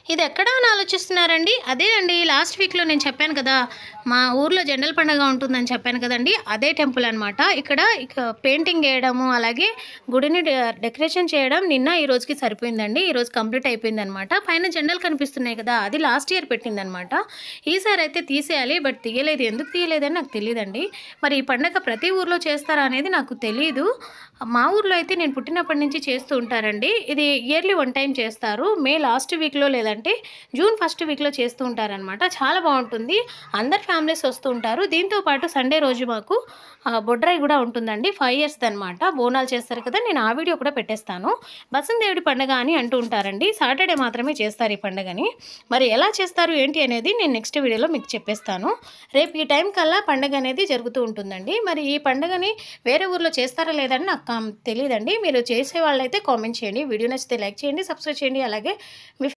ఇది ఎక్కడా అని ఆలోచిస్తున్నారండి? అదే అండి లాస్ట్ వీక్‌లో నేను చెప్పాను కదా! మా ఊర్లో జెండల పండగ ఉంటుందని చెప్పాను కదండీ! అదే టెంపుల్ అనమాట. ఇక్కడ పెయింటింగ్ ఏయడము, అలాగే గుడిని డెకరేషన్ చేయడం నిన్న, ఈ రోజుకి సరిపోయిందండి. ఈరోజు కంప్లీట్ అయిపోయిందనమాట. పైన జెండలు కనిపిస్తున్నాయి కదా! అది లాస్ట్ ఇయర్ పెట్టిందనమాట. ఈసారైతే తీసేయాలి. బట్ తీయలేదు. ఎందుకు తీయలేదని నాకు తెలీదండి. మరి ఈ పండగ ప్రతి ఊర్లో చేస్తారా అనేది నాకు తెలీదు. మా ఊర్లో అయితే నేను పుట్టినప్పటి నుంచి చేస్తూ ఉంటారండి. ఇది ఇయర్లీ వన్ టైమ్ చేస్తారు. మే లాస్ట్ వీక్‌లో లేదంటే జూన్ ఫస్ట్ వీక్‌లో చేస్తూ ఉంటారనమాట. చాలా బావుంటుంది. అందరు ఫ్యామిలీస్ వస్తూ ఉంటారు. దీంతో పాటు సండే రోజు మాకు బొడ్రాయి గూడా ఉంటుందండి. 5 ఇయర్స్‌దనమాట. బోనాలు చేస్తారు కదా! నేను ఆ వీడియో కూడా పెట్టేస్తాను. బసందేవుడి పండగ అని అంటూ ఉంటారండి. సాటర్డే మాత్రమే చేస్తారు ఈ పండగని. మరి ఎలా చేస్తారు ఏంటి అనేది నేను నెక్స్ట్ వీడియోలో మీకు చెప్పేస్తాను. రేపు ఈ టైం కల్లా పండగ అనేది జరుగుతూ ఉంటుందండి. మరి ఈ పండగని వేరే ఊర్లో చేస్తారా లేదని నాకు తెలీదండి. మీరు చేసేవాళ్ళైతే కామెంట్ చేయండి. వీడియో నచ్చితే లైక్ చేయండి, సబ్స్క్రైబ్ చేయండి. అలాగే మీ